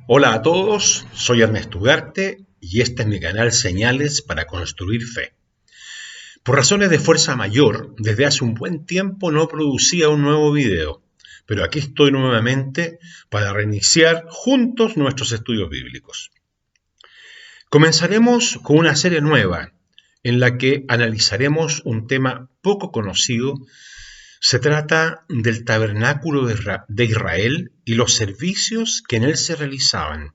Hola a todos, soy Ernesto Ugarte y este es mi canal Señales para Construir Fe. Por razones de fuerza mayor, desde hace un buen tiempo no producía un nuevo video, pero aquí estoy nuevamente para reiniciar juntos nuestros estudios bíblicos. Comenzaremos con una serie nueva en la que analizaremos un tema poco conocido. Se trata del tabernáculo de Israel y los servicios que en él se realizaban.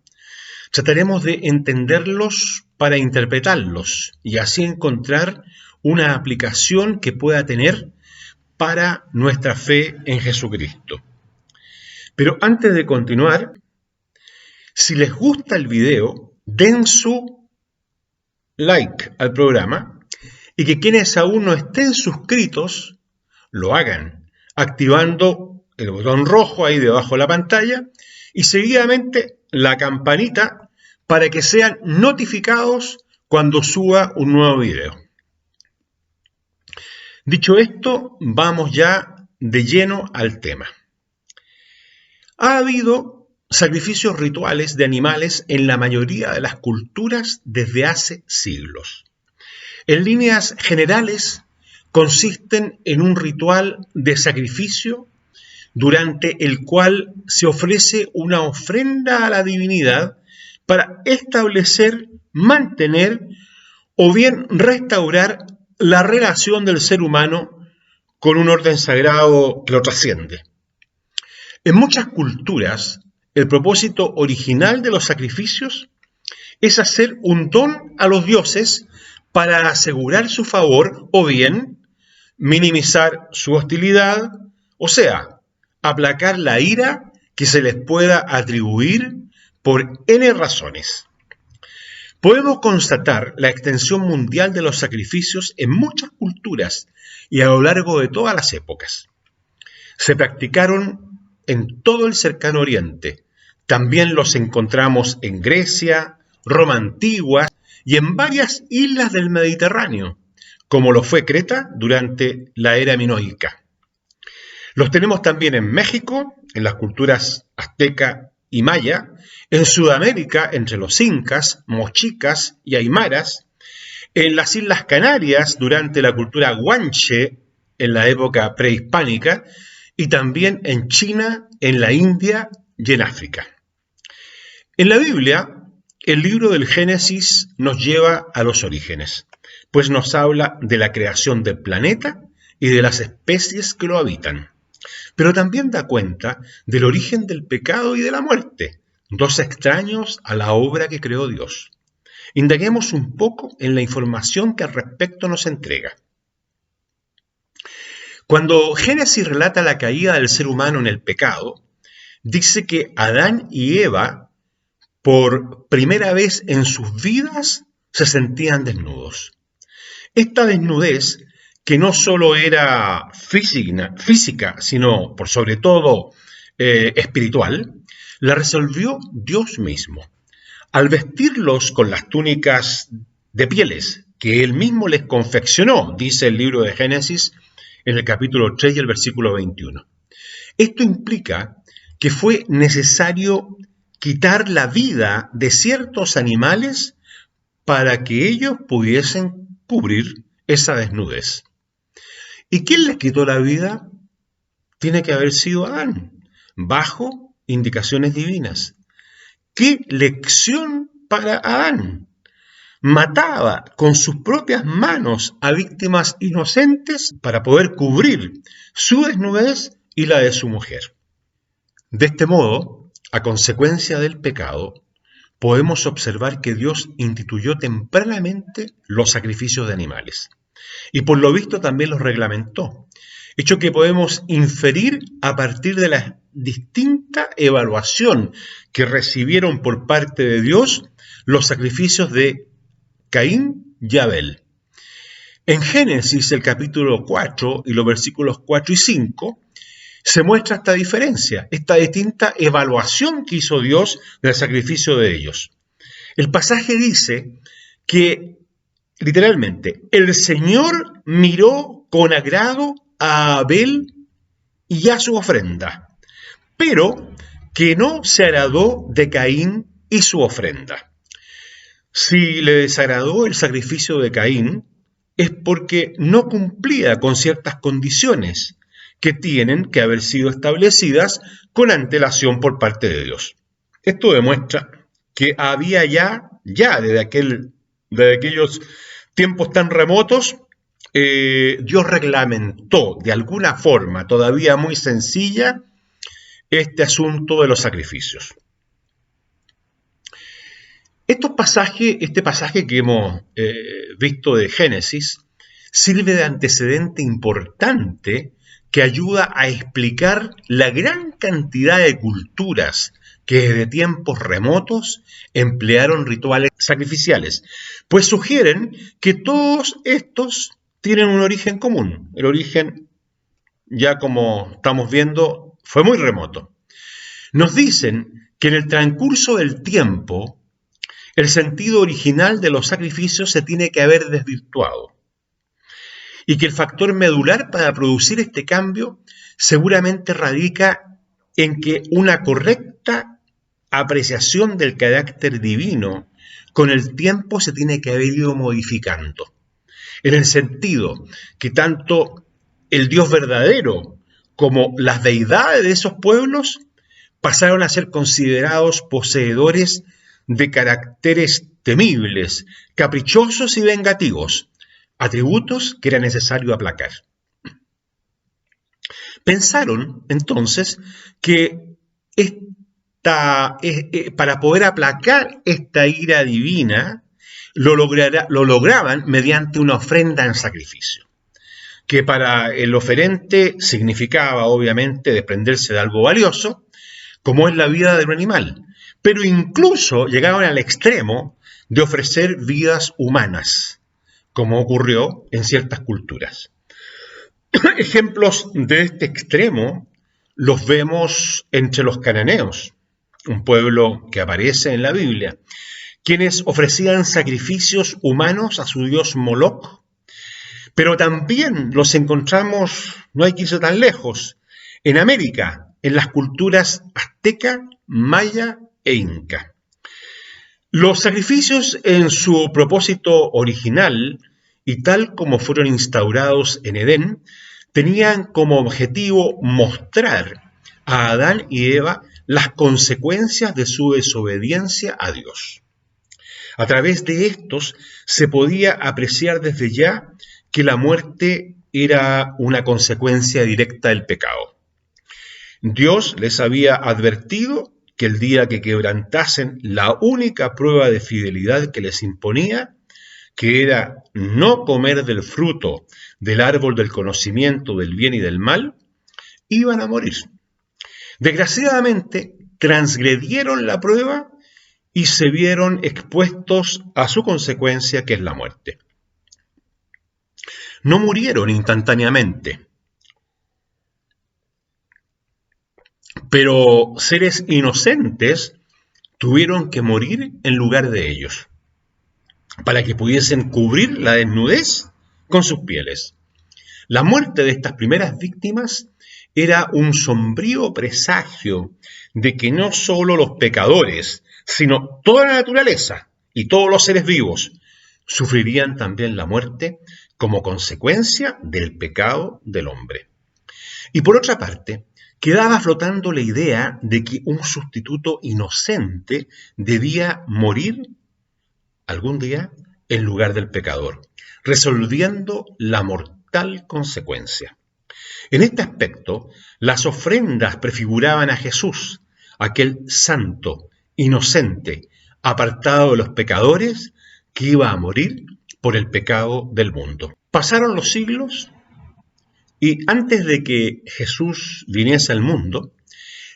Trataremos de entenderlos para interpretarlos y así encontrar una aplicación que pueda tener para nuestra fe en Jesucristo. Pero antes de continuar, si les gusta el video, den su like al programa y que quienes aún no estén suscritos, lo hagan, activando el botón rojo ahí debajo de la pantalla y seguidamente la campanita para que sean notificados cuando suba un nuevo video. Dicho esto, vamos ya de lleno al tema. Ha habido sacrificios rituales de animales en la mayoría de las culturas desde hace siglos. En líneas generales, consisten en un ritual de sacrificio durante el cual se ofrece una ofrenda a la divinidad para establecer, mantener o bien restaurar la relación del ser humano con un orden sagrado que lo trasciende. En muchas culturas, el propósito original de los sacrificios es hacer un don a los dioses para asegurar su favor o bien minimizar su hostilidad, o sea, aplacar la ira que se les pueda atribuir por N razones. Podemos constatar la extensión mundial de los sacrificios en muchas culturas y a lo largo de todas las épocas. Se practicaron en todo el cercano oriente. También los encontramos en Grecia, Roma antigua y en varias islas del Mediterráneo, como lo fue Creta durante la era minoica. Los tenemos también en México, en las culturas azteca y maya, en Sudamérica entre los incas, mochicas y aymaras, en las Islas Canarias durante la cultura guanche en la época prehispánica y también en China, en la India y en África. En la Biblia, el libro del Génesis nos lleva a los orígenes, pues nos habla de la creación del planeta y de las especies que lo habitan. Pero también da cuenta del origen del pecado y de la muerte, dos extraños a la obra que creó Dios. Indaguemos un poco en la información que al respecto nos entrega. Cuando Génesis relata la caída del ser humano en el pecado, dice que Adán y Eva, por primera vez en sus vidas, se sentían desnudos. Esta desnudez, que no solo era física, sino por sobre todo espiritual, la resolvió Dios mismo. Al vestirlos con las túnicas de pieles que Él mismo les confeccionó, dice el libro de Génesis en el capítulo 3 y el versículo 21. Esto implica que fue necesario quitar la vida de ciertos animales para que ellos pudiesen cubrir esa desnudez. ¿Y quién les quitó la vida? Tiene que haber sido Adán, bajo indicaciones divinas. ¡Qué lección para Adán! Mataba con sus propias manos a víctimas inocentes para poder cubrir su desnudez y la de su mujer. De este modo, a consecuencia del pecado, podemos observar que Dios instituyó tempranamente los sacrificios de animales. Y por lo visto también los reglamentó, hecho que podemos inferir a partir de la distinta evaluación que recibieron por parte de Dios los sacrificios de Caín y Abel. En Génesis, el capítulo 4 y los versículos 4 y 5, se muestra esta diferencia, esta distinta evaluación que hizo Dios del sacrificio de ellos. El pasaje dice que, literalmente, el Señor miró con agrado a Abel y a su ofrenda, pero que no se agradó de Caín y su ofrenda. Si le desagradó el sacrificio de Caín, es porque no cumplía con ciertas condiciones que tienen que haber sido establecidas con antelación por parte de Dios. Esto demuestra que había ya desde aquellos tiempos tan remotos, Dios reglamentó de alguna forma todavía muy sencilla este asunto de los sacrificios. Este pasaje que hemos visto de Génesis sirve de antecedente importante que ayuda a explicar la gran cantidad de culturas que desde tiempos remotos emplearon rituales sacrificiales, pues sugieren que todos estos tienen un origen común. El origen, ya como estamos viendo, fue muy remoto. Nos dicen que en el transcurso del tiempo, el sentido original de los sacrificios se tiene que haber desvirtuado y que el factor medular para producir este cambio seguramente radica en que una correcta apreciación del carácter divino con el tiempo se tiene que haber ido modificando, en el sentido que tanto el Dios verdadero como las deidades de esos pueblos pasaron a ser considerados poseedores de caracteres temibles, caprichosos y vengativos, atributos que era necesario aplacar. Pensaron entonces que para poder aplacar esta ira divina lo lograban mediante una ofrenda en sacrificio, que para el oferente significaba obviamente desprenderse de algo valioso, como es la vida de un animal, pero incluso llegaban al extremo de ofrecer vidas humanas, como ocurrió en ciertas culturas. Ejemplos de este extremo los vemos entre los cananeos, un pueblo que aparece en la Biblia, quienes ofrecían sacrificios humanos a su dios Moloc, pero también los encontramos, no hay que irse tan lejos, en América, en las culturas azteca, maya e inca. Los sacrificios en su propósito original y tal como fueron instaurados en Edén, tenían como objetivo mostrar a Adán y Eva las consecuencias de su desobediencia a Dios. A través de estos se podía apreciar desde ya que la muerte era una consecuencia directa del pecado. Dios les había advertido que el día que quebrantasen la única prueba de fidelidad que les imponía, que era no comer del fruto del árbol del conocimiento del bien y del mal, iban a morir. Desgraciadamente, transgredieron la prueba y se vieron expuestos a su consecuencia, que es la muerte. No murieron instantáneamente, pero seres inocentes tuvieron que morir en lugar de ellos, para que pudiesen cubrir la desnudez con sus pieles. La muerte de estas primeras víctimas era un sombrío presagio de que no solo los pecadores, sino toda la naturaleza y todos los seres vivos sufrirían también la muerte como consecuencia del pecado del hombre. Y por otra parte, quedaba flotando la idea de que un sustituto inocente debía morir algún día en lugar del pecador, resolviendo la mortal consecuencia. En este aspecto, las ofrendas prefiguraban a Jesús, aquel santo, inocente, apartado de los pecadores, que iba a morir por el pecado del mundo. Pasaron los siglos y antes de que Jesús viniese al mundo,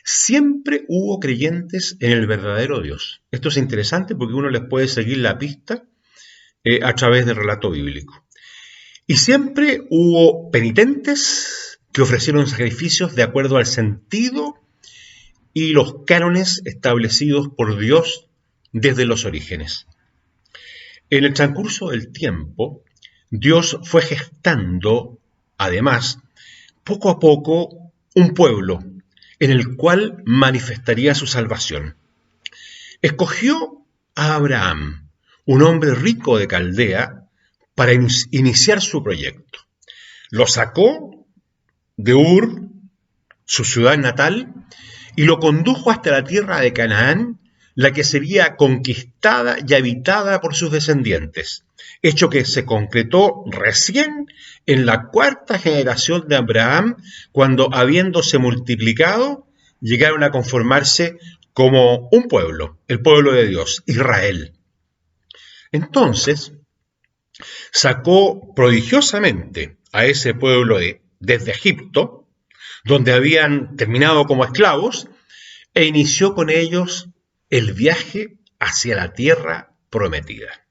siempre hubo creyentes en el verdadero Dios. Esto es interesante porque uno les puede seguir la pista a través del relato bíblico. Y siempre hubo penitentes que ofrecieron sacrificios de acuerdo al sentido y los cánones establecidos por Dios desde los orígenes. En el transcurso del tiempo, Dios fue gestando, además, poco a poco, un pueblo, en el cual manifestaría su salvación. Escogió a Abraham, un hombre rico de Caldea, para iniciar su proyecto. Lo sacó de Ur, su ciudad natal, y lo condujo hasta la tierra de Canaán, la que sería conquistada y habitada por sus descendientes, hecho que se concretó recién en la cuarta generación de Abraham, cuando, habiéndose multiplicado, llegaron a conformarse como un pueblo, el pueblo de Dios, Israel. Entonces, sacó prodigiosamente a ese pueblo desde Egipto, donde habían terminado como esclavos, e inició con ellos el viaje hacia la tierra prometida.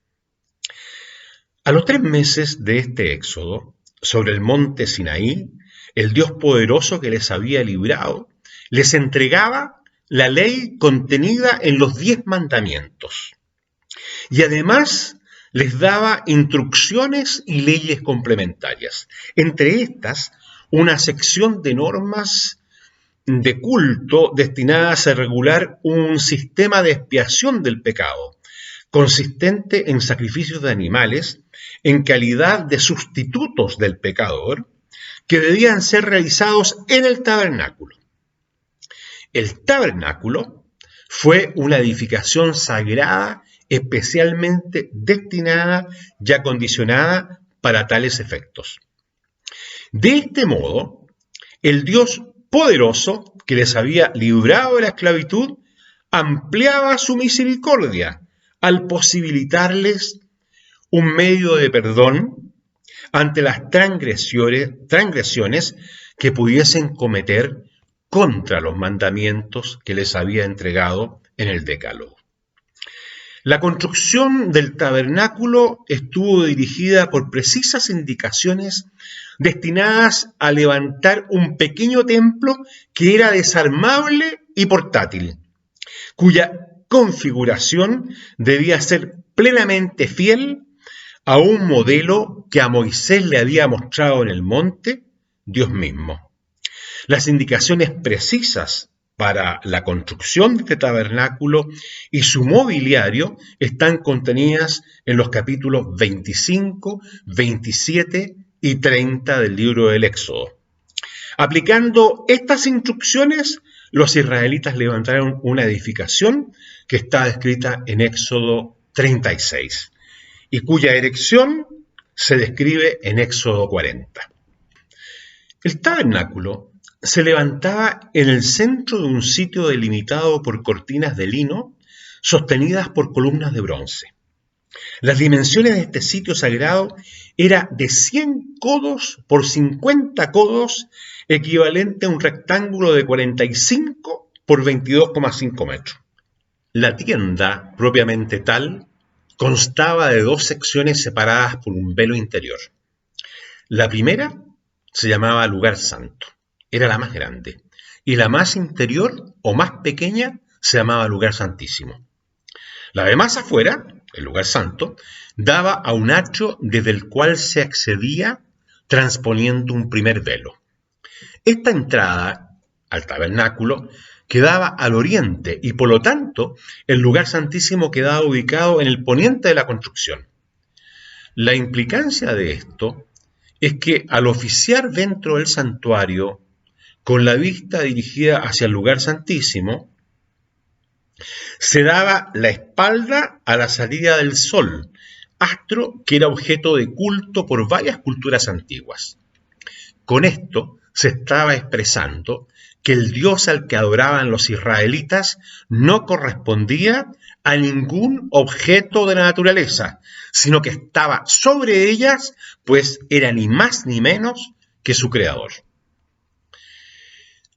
A los 3 meses de este éxodo, sobre el monte Sinaí, el Dios poderoso que les había librado, les entregaba la ley contenida en los 10 mandamientos. Y además les daba instrucciones y leyes complementarias. Entre estas, una sección de normas de culto destinadas a regular un sistema de expiación del pecado, consistente en sacrificios de animales en calidad de sustitutos del pecador, que debían ser realizados en el tabernáculo. El tabernáculo fue una edificación sagrada especialmente destinada y acondicionada para tales efectos. De este modo, el Dios poderoso que les había librado de la esclavitud ampliaba su misericordia al posibilitarles un medio de perdón ante las transgresiones que pudiesen cometer contra los mandamientos que les había entregado en el Decálogo. La construcción del tabernáculo estuvo dirigida por precisas indicaciones destinadas a levantar un pequeño templo que era desarmable y portátil, cuya configuración debía ser plenamente fiel a un modelo que a Moisés le había mostrado en el monte Dios mismo. Las indicaciones precisas para la construcción de este tabernáculo y su mobiliario están contenidas en los capítulos 25, 27 y 30 del libro del Éxodo. Aplicando estas instrucciones, los israelitas levantaron una edificación que está descrita en Éxodo 36 y cuya erección se describe en Éxodo 40. El tabernáculo se levantaba en el centro de un sitio delimitado por cortinas de lino sostenidas por columnas de bronce. Las dimensiones de este sitio sagrado eran de 100 codos por 50 codos, equivalente a un rectángulo de 45 por 22,5 metros. La tienda, propiamente tal, constaba de 2 secciones separadas por un velo interior. La primera se llamaba lugar santo, era la más grande, y la más interior o más pequeña se llamaba lugar santísimo. La de más afuera, el lugar santo, daba a un atrio desde el cual se accedía transponiendo un primer velo. Esta entrada al tabernáculo quedaba al oriente y por lo tanto el lugar santísimo quedaba ubicado en el poniente de la construcción. La implicancia de esto es que al oficiar dentro del santuario con la vista dirigida hacia el lugar santísimo, se daba la espalda a la salida del sol, astro que era objeto de culto por varias culturas antiguas. Con esto se estaba expresando que el Dios al que adoraban los israelitas no correspondía a ningún objeto de la naturaleza, sino que estaba sobre ellas, pues era ni más ni menos que su creador.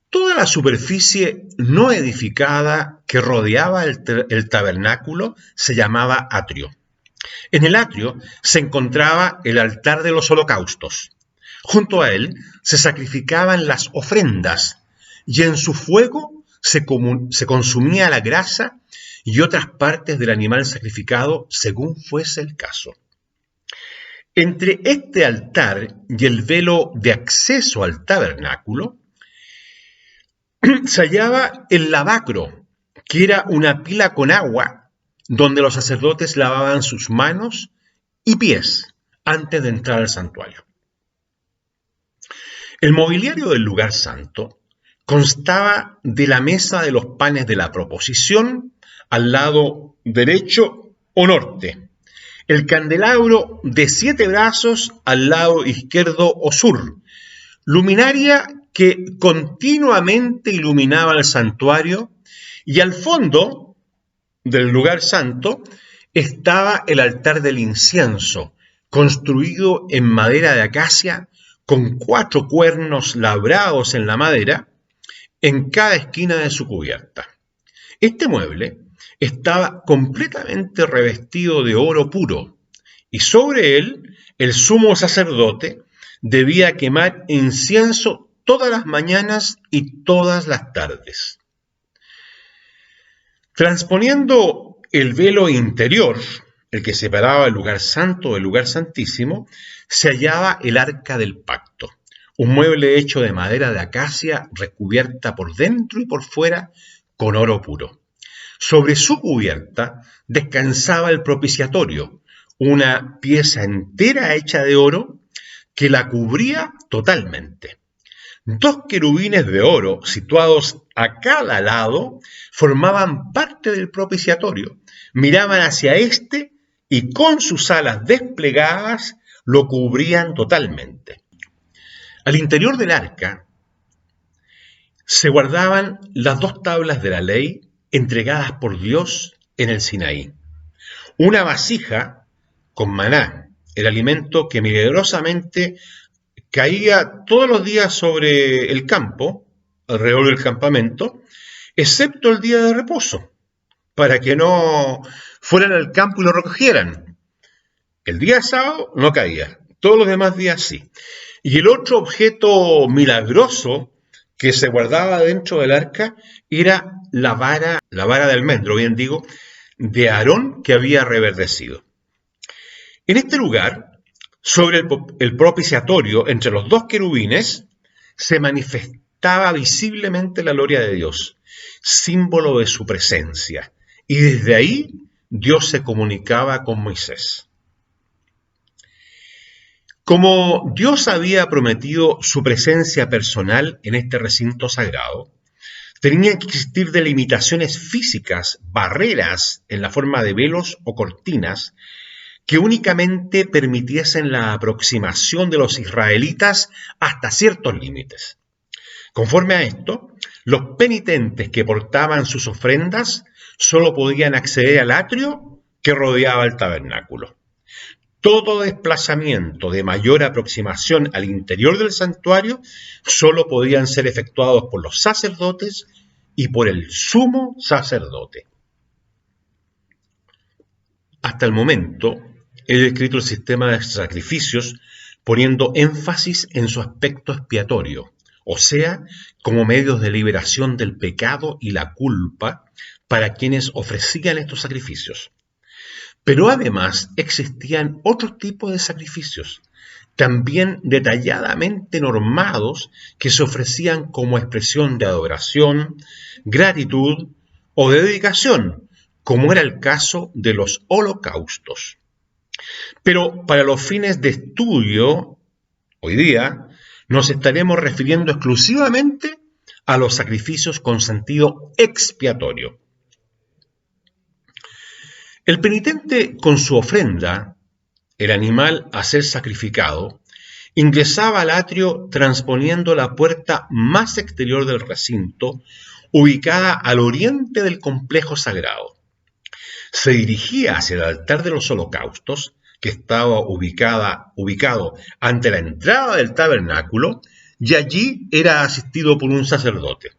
Toda la superficie no edificada que rodeaba el tabernáculo se llamaba atrio. En el atrio se encontraba el altar de los holocaustos. Junto a él se sacrificaban las ofrendas y en su fuego se consumía la grasa y otras partes del animal sacrificado según fuese el caso. Entre este altar y el velo de acceso al tabernáculo se hallaba el lavacro, que era una pila con agua donde los sacerdotes lavaban sus manos y pies antes de entrar al santuario. El mobiliario del lugar santo constaba de la mesa de los panes de la proposición al lado derecho o norte, el candelabro de 7 brazos al lado izquierdo o sur, luminaria que continuamente iluminaba el santuario, y al fondo del lugar santo estaba el altar del incienso, construido en madera de acacia con 4 cuernos labrados en la madera en cada esquina de su cubierta. Este mueble estaba completamente revestido de oro puro, y sobre él el sumo sacerdote debía quemar incienso todas las mañanas y todas las tardes. Transponiendo el velo interior, el que separaba el lugar santo del lugar santísimo, se hallaba el arca del pacto, un mueble hecho de madera de acacia recubierta por dentro y por fuera con oro puro. Sobre su cubierta descansaba el propiciatorio, una pieza entera hecha de oro que la cubría totalmente. 2 querubines de oro situados a cada lado formaban parte del propiciatorio, miraban hacia éste y con sus alas desplegadas lo cubrían totalmente. Al interior del arca se guardaban las 2 tablas de la ley entregadas por Dios en el Sinaí, una vasija con maná, el alimento que milagrosamente caía todos los días sobre el campo, alrededor del campamento, excepto el día de reposo, para que no fueran al campo y lo recogieran. El día sábado no caía, todos los demás días sí. Y el otro objeto milagroso que se guardaba dentro del arca era la vara de almendro, bien digo, de Aarón, que había reverdecido. En este lugar, sobre el propiciatorio, entre los 2 querubines, se manifestaba visiblemente la gloria de Dios, símbolo de su presencia, y desde ahí Dios se comunicaba con Moisés. Como Dios había prometido su presencia personal en este recinto sagrado, tenían que existir delimitaciones físicas, barreras en la forma de velos o cortinas, que únicamente permitiesen la aproximación de los israelitas hasta ciertos límites. Conforme a esto, los penitentes que portaban sus ofrendas solo podían acceder al atrio que rodeaba el tabernáculo. Todo desplazamiento de mayor aproximación al interior del santuario solo podían ser efectuados por los sacerdotes y por el sumo sacerdote. Hasta el momento, he descrito el sistema de sacrificios poniendo énfasis en su aspecto expiatorio, o sea, como medios de liberación del pecado y la culpa para quienes ofrecían estos sacrificios. Pero además existían otros tipos de sacrificios, también detalladamente normados, que se ofrecían como expresión de adoración, gratitud o de dedicación, como era el caso de los holocaustos. Pero para los fines de estudio, hoy día, nos estaremos refiriendo exclusivamente a los sacrificios con sentido expiatorio. El penitente, con su ofrenda, el animal a ser sacrificado, ingresaba al atrio transponiendo la puerta más exterior del recinto, ubicada al oriente del complejo sagrado. Se dirigía hacia el altar de los holocaustos, que estaba ubicado ante la entrada del tabernáculo, y allí era asistido por un sacerdote.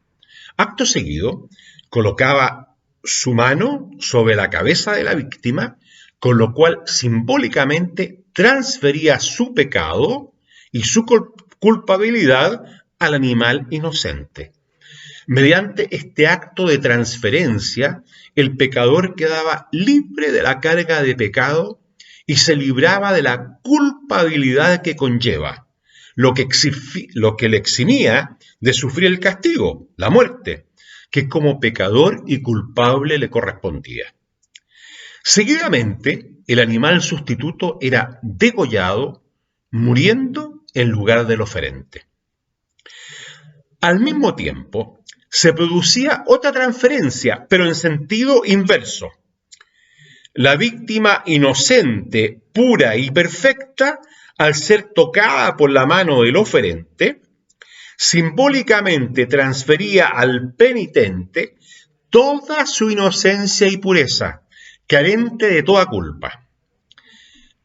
Acto seguido, colocaba su mano sobre la cabeza de la víctima, con lo cual simbólicamente transfería su pecado y su culpabilidad al animal inocente. Mediante este acto de transferencia, el pecador quedaba libre de la carga de pecado y se libraba de la culpabilidad que conlleva, lo que le eximía de sufrir el castigo, la muerte, que como pecador y culpable le correspondía. Seguidamente, el animal sustituto era degollado, muriendo en lugar del oferente. Al mismo tiempo, se producía otra transferencia, pero en sentido inverso. La víctima inocente, pura y perfecta, al ser tocada por la mano del oferente, simbólicamente transfería al penitente toda su inocencia y pureza, carente de toda culpa.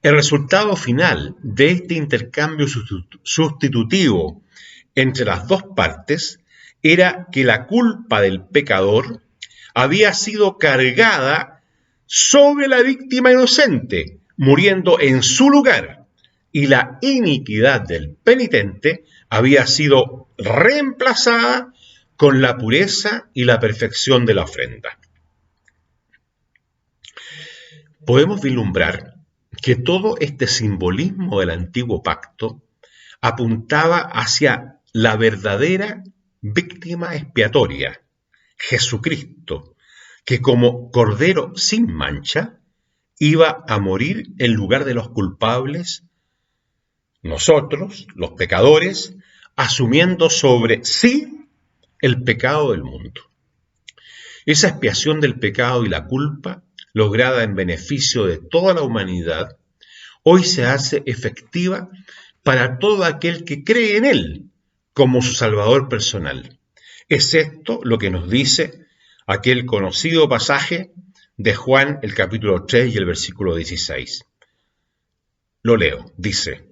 El resultado final de este intercambio sustitutivo entre las dos partes era que la culpa del pecador había sido cargada sobre la víctima inocente, muriendo en su lugar, y la iniquidad del penitente había sido reemplazada con la pureza y la perfección de la ofrenda. Podemos vislumbrar que todo este simbolismo del antiguo pacto apuntaba hacia la verdadera víctima expiatoria, Jesucristo, que como Cordero sin mancha iba a morir en lugar de los culpables, nosotros, los pecadores, asumiendo sobre sí el pecado del mundo. Esa expiación del pecado y la culpa, lograda en beneficio de toda la humanidad, hoy se hace efectiva para todo aquel que cree en Él como su Salvador personal, excepto lo que nos dice aquel conocido pasaje de Juan, el capítulo 3 y el versículo 16. Lo leo, dice: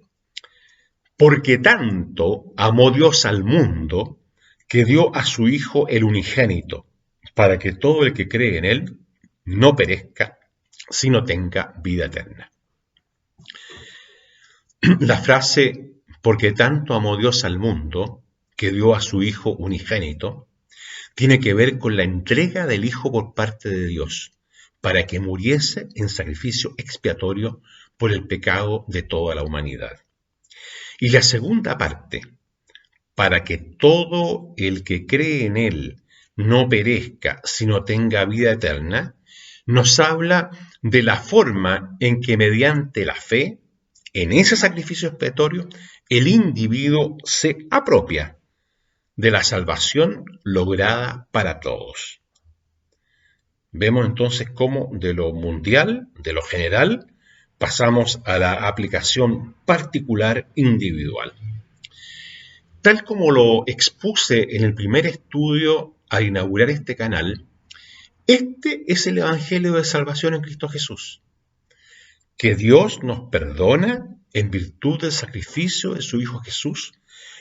porque tanto amó Dios al mundo, que dio a su Hijo el unigénito, para que todo el que cree en Él no perezca, sino tenga vida eterna. La frase, porque tanto amó Dios al mundo, que dio a su Hijo unigénito, tiene que ver con la entrega del Hijo por parte de Dios, para que muriese en sacrificio expiatorio por el pecado de toda la humanidad. Y la segunda parte, para que todo el que cree en Él no perezca, sino tenga vida eterna, nos habla de la forma en que mediante la fe, en ese sacrificio expiatorio, el individuo se apropia de la salvación lograda para todos. Vemos entonces cómo de lo mundial, de lo general, pasamos a la aplicación particular individual. Tal como lo expuse en el primer estudio al inaugurar este canal, este es el Evangelio de salvación en Cristo Jesús, que Dios nos perdona en virtud del sacrificio de su Hijo Jesús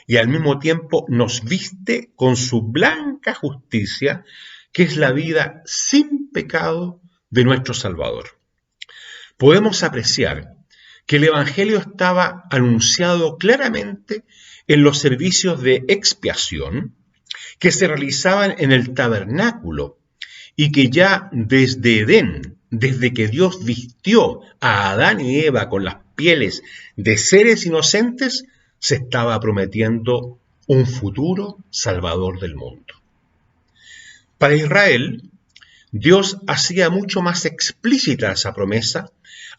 y al mismo tiempo nos viste con su blanca justicia, que es la vida sin pecado de nuestro Salvador. Podemos apreciar que el Evangelio estaba anunciado claramente en los servicios de expiación que se realizaban en el tabernáculo y que ya desde Edén, desde que Dios vistió a Adán y Eva con las pieles de seres inocentes, se estaba prometiendo un futuro salvador del mundo. Para Israel, Dios hacía mucho más explícita esa promesa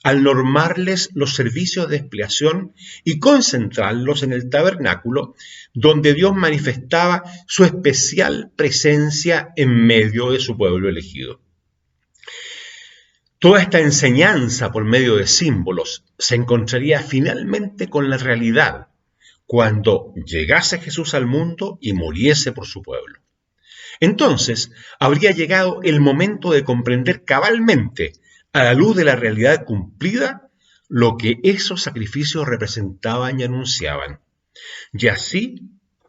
al normarles los servicios de expiación y concentrarlos en el tabernáculo, donde Dios manifestaba su especial presencia en medio de su pueblo elegido. Toda esta enseñanza por medio de símbolos se encontraría finalmente con la realidad cuando llegase Jesús al mundo y muriese por su pueblo. Entonces habría llegado el momento de comprender cabalmente, a la luz de la realidad cumplida, lo que esos sacrificios representaban y anunciaban. Y así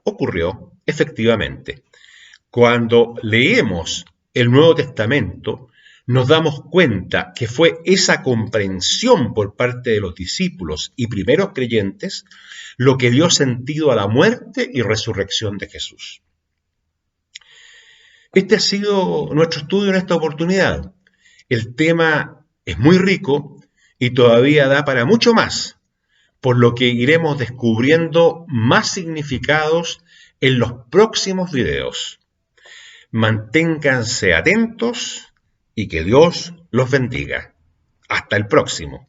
ocurrió efectivamente. Cuando leemos el Nuevo Testamento, nos damos cuenta que fue esa comprensión por parte de los discípulos y primeros creyentes lo que dio sentido a la muerte y resurrección de Jesús. Este ha sido nuestro estudio en esta oportunidad. El tema es muy rico y todavía da para mucho más, por lo que iremos descubriendo más significados en los próximos videos. Manténganse atentos y que Dios los bendiga. Hasta el próximo.